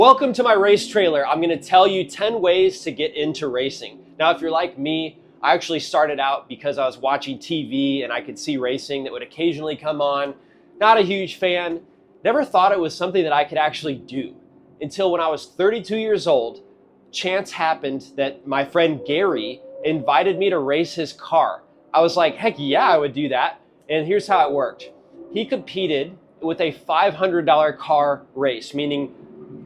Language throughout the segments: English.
Welcome to my race trailer. I'm going to tell you 10 ways to get into racing. Now, if you're like me, I actually started out because I was watching TV and I could see racing that would occasionally come on. Not a huge fan. Never thought it was something that I could actually do until when I was 32 years old. Chance happened that my friend Gary invited me to race his car. I was like, heck yeah, I would do that. And here's how it worked. He competed with a $500 car race, meaning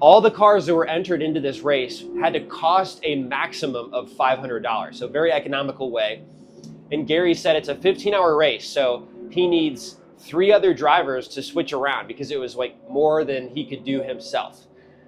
all the cars that were entered into this race had to cost a maximum of $500. So very economical way. And Gary said it's a 15-hour race, so he needs 3 other drivers to switch around because it was like more than he could do himself.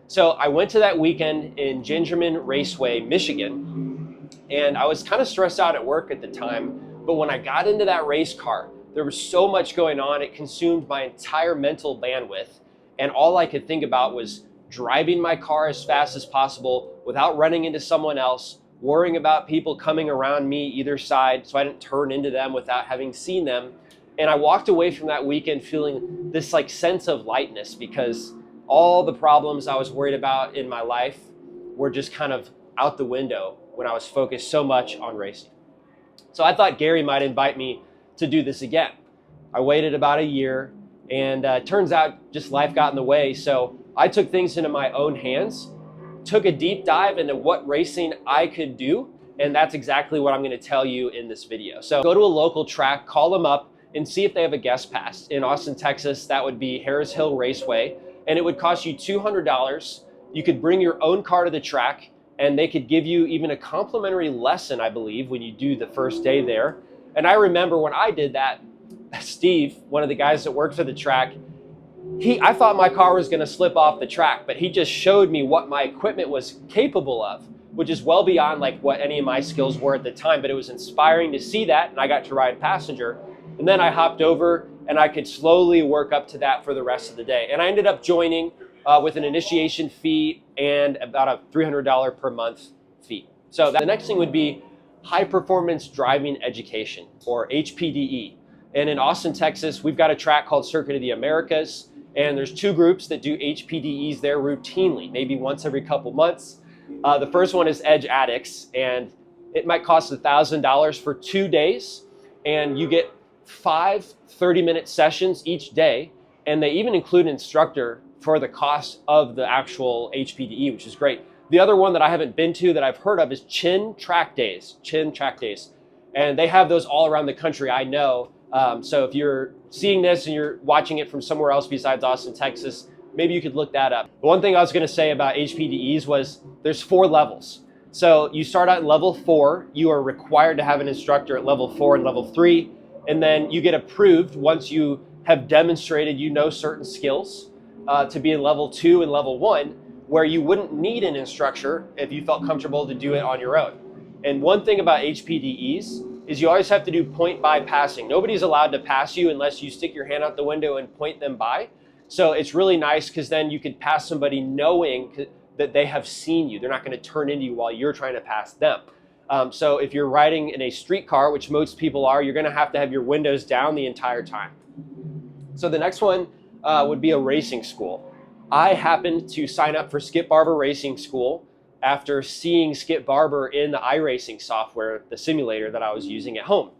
So I went to that weekend in Ginetta Raceway, Michigan, and I was kind of stressed out at work at the time. But when I got into that race car, there was so much going on. It consumed my entire mental bandwidth. And all I could think about was driving my car as fast as possible without running into someone else, worrying about people coming around me either side so I didn't turn into them without having seen them. And I walked away from that weekend feeling this like sense of lightness because all the problems I was worried about in my life were just kind of out the window when I was focused so much on racing. So I thought Gary might invite me to do this again. I waited about a year, and turns out just life got in the way. So I took things into my own hands, took a deep dive into what racing I could do, and that's exactly what I'm going to tell you in this video. So go to a local track, call them up, and see if they have a guest pass. In Austin, Texas, that would be Hill Raceway, and it would cost you $200. You could bring your own car to the track, and they could give you even a complimentary lesson, I believe, when you do the first day there. And I remember when I did that, Steve, one of the guys that worked for the track, I thought my car was going to slip off the track, but he just showed me what my equipment was capable of, which is well beyond like what any of my skills were at the time. But it was inspiring to see that, and I got to ride passenger. And then I hopped over, and I could slowly work up to that for the rest of the day. And I ended up joining with an initiation fee and about a $300 per month fee. So the next thing would be high performance driving education, or HPDE. And in Austin, Texas, we've got a track called Circuit of the Americas. And there's 2 groups that do HPDEs there routinely, maybe once every couple months. The first one is Edge Addicts, and it might cost $1,000 for 2 days. And you get 5 30-minute sessions each day. And they even include an instructor for the cost of the actual HPDE, which is great. The other one that I haven't been to that I've heard of is Chin Track Days. And they have those all around the country, I know. So if you're seeing this and you're watching it from somewhere else besides Austin, Texas, maybe you could look that up. The one thing I was going to say about HPDEs was there's 4 levels. So you start out at level 4. You are required to have an instructor at level 4 and level 3. And then you get approved once you have demonstrated you know certain skills to be in level 2 and level 1, where you wouldn't need an instructor if you felt comfortable to do it on your own. And one thing about HPDEs is you always have to do point by passing. Nobody's allowed to pass you unless you stick your hand out the window and point them by. So it's really nice because then you could pass somebody knowing that they have seen you. They're not going to turn into you while you're trying to pass them. So if you're riding in a street car, which most people are, you're going to have your windows down the entire time. So the next one would be a racing school. I happened to sign up for Skip Barber Racing School after seeing Skip Barber in the iRacing software, the simulator that I was using at home.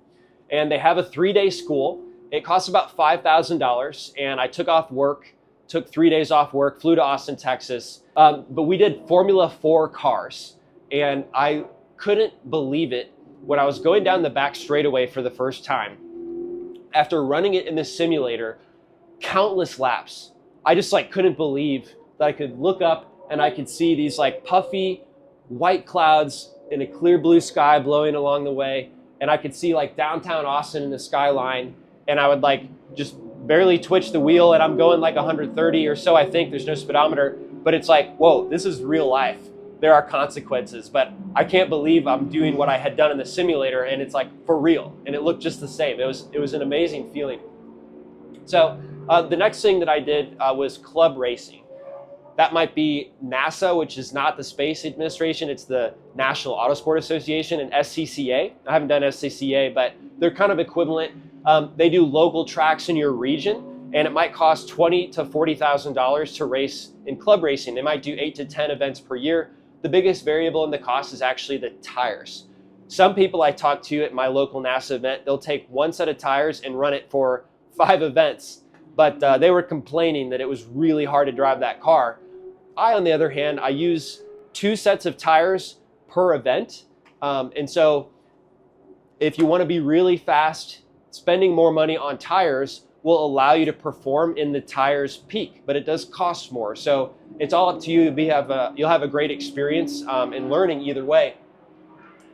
And they have a 3-day school. It costs about $5,000, and I took 3 days off work, flew to Austin, Texas. But we did Formula 4 cars, and I couldn't believe it when I was going down the back straightaway for the first time. After running it in the simulator, countless laps, I just couldn't believe that I could look up and I could see these puffy white clouds in a clear blue sky blowing along the way. And I could see downtown Austin in the skyline. And I would just barely twitch the wheel, and I'm going 130 or so, I think. There's no speedometer, but it's whoa, this is real life. There are consequences, but I can't believe I'm doing what I had done in the simulator, and it's for real. And it looked just the same. It was an amazing feeling. So the next thing that I did was club racing. That might be NASA, which is not the Space Administration. It's the National Autosport Association, and SCCA. I haven't done SCCA, but they're kind of equivalent. They do local tracks in your region, and it might cost $20,000 to $40,000 to race in club racing. They might do 8 to 10 events per year. The biggest variable in the cost is actually the tires. Some people I talk to at my local NASA event, they'll take one set of tires and run it for 5 events, but they were complaining that it was really hard to drive that car. On the other hand, I use 2 sets of tires per event, and so if you want to be really fast, spending more money on tires will allow you to perform in the tires peak, but it does cost more. So it's all up to you. You'll have a great experience in learning either way.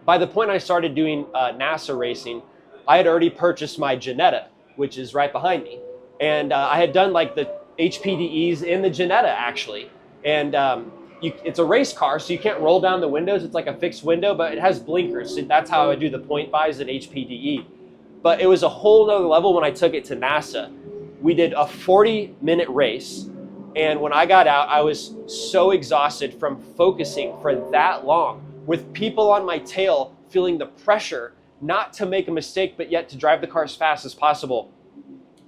By the point I started doing NASA racing, I had already purchased my Ginetta, which is right behind me. And I had done like the HPDEs in the Ginetta actually. And it's a race car, so you can't roll down the windows. It's like a fixed window, but it has blinkers. So that's how I do the point buys at HPDE. But it was a whole nother level when I took it to NASA. We did a 40-minute race. And when I got out, I was so exhausted from focusing for that long with people on my tail, feeling the pressure not to make a mistake, but yet to drive the car as fast as possible.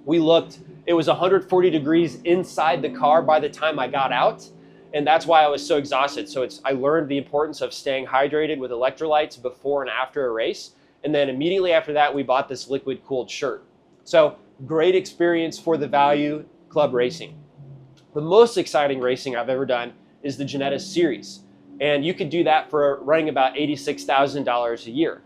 We looked, it was 140 degrees inside the car by the time I got out. And that's why I was so exhausted. So I learned the importance of staying hydrated with electrolytes before and after a race. And then immediately after that, we bought this liquid cooled shirt. So great experience for the value club racing. The most exciting racing I've ever done is the Ginetta series. And you could do that for running about $86,000 a year.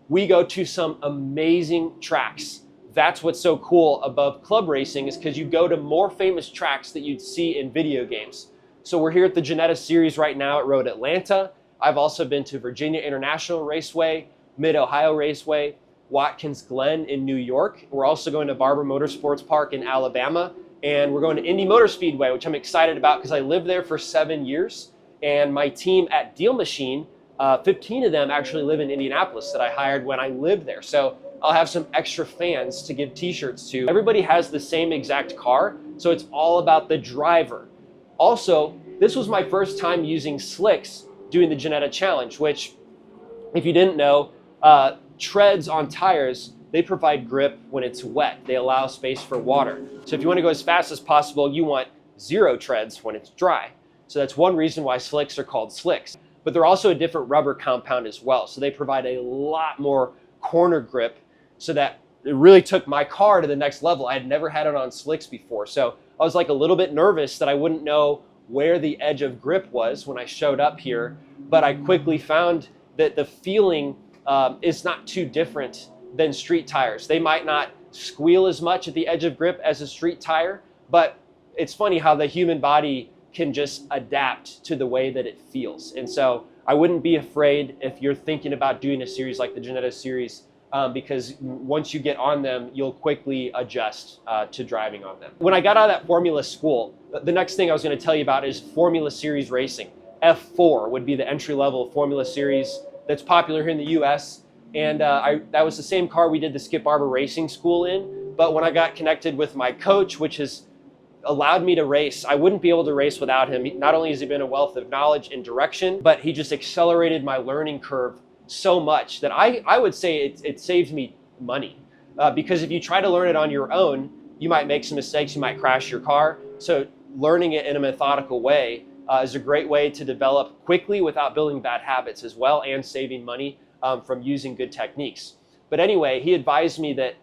We go to some amazing tracks. That's what's so cool above club racing, is because you go to more famous tracks that you'd see in video games. So we're here at the Ginetta series right now at Road Atlanta. I've also been to Virginia International Raceway, Mid-Ohio Raceway, Watkins Glen in New York. We're also going to Barber Motorsports Park in Alabama. And we're going to Indy Motor Speedway, which I'm excited about because I lived there for 7 years. And my team at Deal Machine, 15 of them actually live in Indianapolis that I hired when I lived there. So I'll have some extra fans to give t-shirts to. Everybody has the same exact car, so it's all about the driver. Also, this was my first time using slicks doing the Ginetta Challenge, which, if you didn't know, treads on tires, they provide grip when it's wet. They allow space for water. So if you want to go as fast as possible, you want 0 treads when it's dry. So that's one reason why slicks are called slicks. But they're also a different rubber compound as well. So they provide a lot more corner grip, so that it really took my car to the next level. I had never had it on slicks before. So I was like a little bit nervous that I wouldn't know where the edge of grip was when I showed up here. But I quickly found that the feeling is not too different than street tires. They might not squeal as much at the edge of grip as a street tire, but it's funny how the human body can just adapt to the way that it feels. And so I wouldn't be afraid if you're thinking about doing a series like the Ginetta series, because once you get on them, you'll quickly adjust to driving on them. When I got out of that Formula school, the next thing I was going to tell you about is Formula Series racing. F4 would be the entry-level Formula Series that's popular here in the US. And that was the same car we did the Skip Barber Racing School in. But when I got connected with my coach, which has allowed me to race, I wouldn't be able to race without him. Not only has he been a wealth of knowledge and direction, but he just accelerated my learning curve so much that I would say it saves me money. Because if you try to learn it on your own, you might make some mistakes, you might crash your car. So learning it in a methodical way is a great way to develop quickly without building bad habits as well, and saving money from using good techniques. But anyway, he advised me that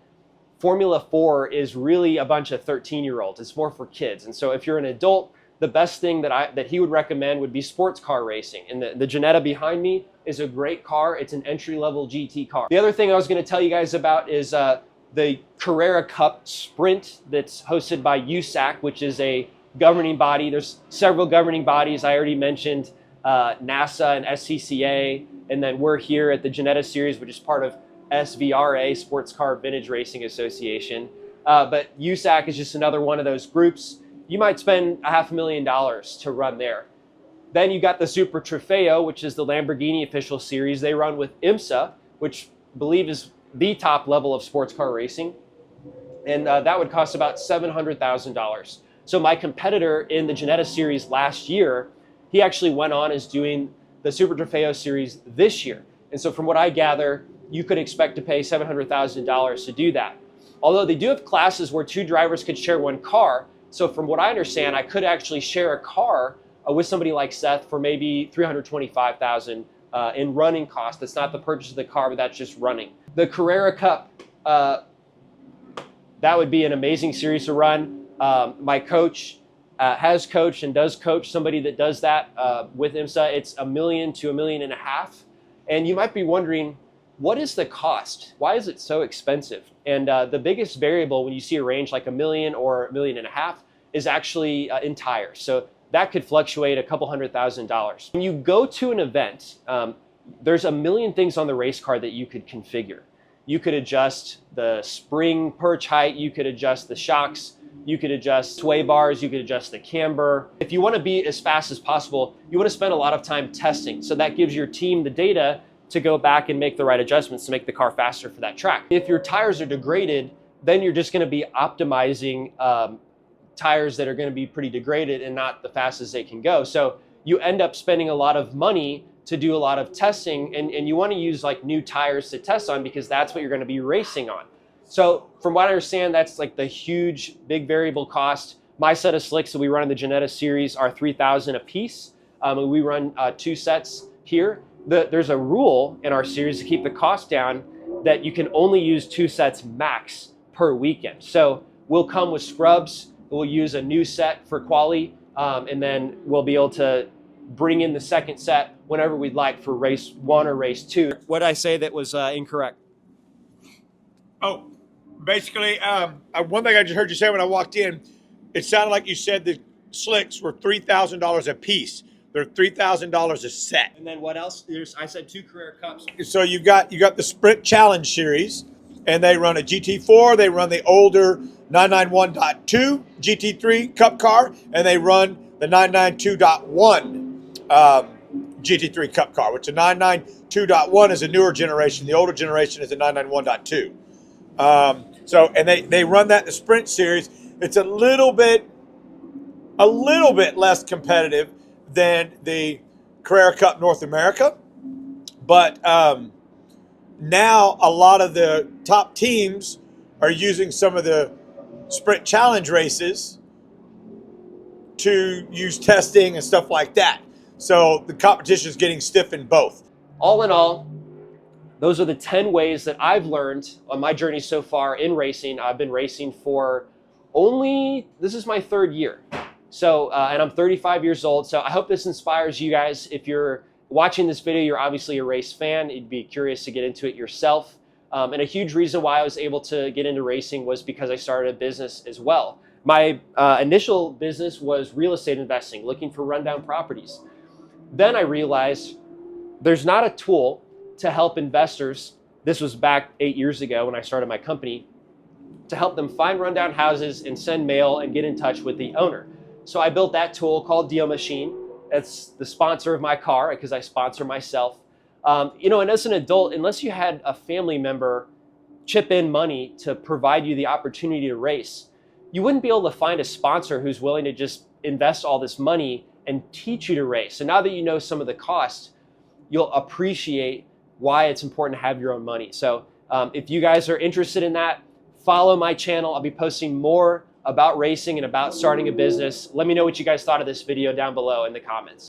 Formula 4 is really a bunch of 13-year-olds. It's more for kids. And so if you're an adult, the best thing that he would recommend would be sports car racing. And the Ginetta behind me is a great car. It's an entry-level GT car. The other thing I was going to tell you guys about is the Carrera Cup Sprint that's hosted by USAC, which is a governing body. There's several governing bodies. I already mentioned NASA and SCCA. And then we're here at the Ginetta Series, which is part of SVRA, Sports Car Vintage Racing Association. But USAC is just another one of those groups. You might spend $500,000 to run there. Then you got the Super Trofeo, which is the Lamborghini official series. They run with IMSA, which I believe is the top level of sports car racing. And that would cost about $700,000. So my competitor in the Ginetta series last year, he actually went on as doing the Super Trofeo series this year. And so from what I gather, you could expect to pay $700,000 to do that. Although they do have classes where 2 drivers could share 1 car. So from what I understand, I could actually share a car with somebody like Seth for maybe $325,000 in running costs. That's not the purchase of the car, but that's just running. The Carrera Cup, that would be an amazing series to run. My coach has coached and does coach somebody that does that with IMSA. It's $1 million to $1.5 million. And you might be wondering, what is the cost? Why is it so expensive? And the biggest variable when you see a range like $1 million or $1.5 million is actually in tires. So that could fluctuate a couple $100,000. When you go to an event, there's a million things on the race car that you could configure. You could adjust the spring perch height, you could adjust the shocks, you could adjust sway bars, you could adjust the camber. If you want to be as fast as possible, you want to spend a lot of time testing. So that gives your team the data to go back and make the right adjustments to make the car faster for that track. If your tires are degraded, then you're just going to be optimizing tires that are going to be pretty degraded and not the fastest they can go. So you end up spending a lot of money to do a lot of testing, and you want to use like new tires to test on because that's what you're going to be racing on. So from what I understand, that's like the huge, big variable cost. My set of slicks that we run in the Ginetta series are $3,000 a piece. We run 2 sets here. There's a rule in our series to keep the cost down that you can only use 2 sets max per weekend. So we'll come with scrubs, we'll use a new set for quali, and then we'll be able to bring in the second set whenever we'd like for race 1 or race 2. What did I say that was incorrect? Oh, basically, one thing I just heard you say when I walked in, it sounded like you said the slicks were $3,000 a piece. They're $3,000 a set. And then what else? I said 2 Carrera Cups. So you got the Sprint Challenge series, and they run a GT4. They run the older 991.2 GT3 Cup car, and they run the 992.1 GT3 Cup car, which the 992.1 is a newer generation. The older generation is the 991.2. And they run that in the Sprint series. It's a little bit less competitive than the Carrera Cup North America, but now a lot of the top teams are using some of the Sprint Challenge races to use testing and stuff like that. So the competition is getting stiff in both. All in all, those are the 10 ways that I've learned on my journey so far in racing. I've been racing for this is my 3rd year. So, and I'm 35 years old. So I hope this inspires you guys. If you're watching this video, you're obviously a race fan. You'd be curious to get into it yourself. And a huge reason why I was able to get into racing was because I started a business as well. My initial business was real estate investing, looking for rundown properties. Then I realized there's not a tool to help investors. This was back 8 years ago when I started my company, to help them find rundown houses and send mail and get in touch with the owner. So I built that tool called Deal Machine. That's the sponsor of my car because I sponsor myself. And as an adult, unless you had a family member chip in money to provide you the opportunity to race, you wouldn't be able to find a sponsor who's willing to just invest all this money and teach you to race. And now that you know some of the costs, you'll appreciate why it's important to have your own money. So if you guys are interested in that, follow my channel. I'll be posting more about racing and about starting a business. Let me know what you guys thought of this video down below in the comments.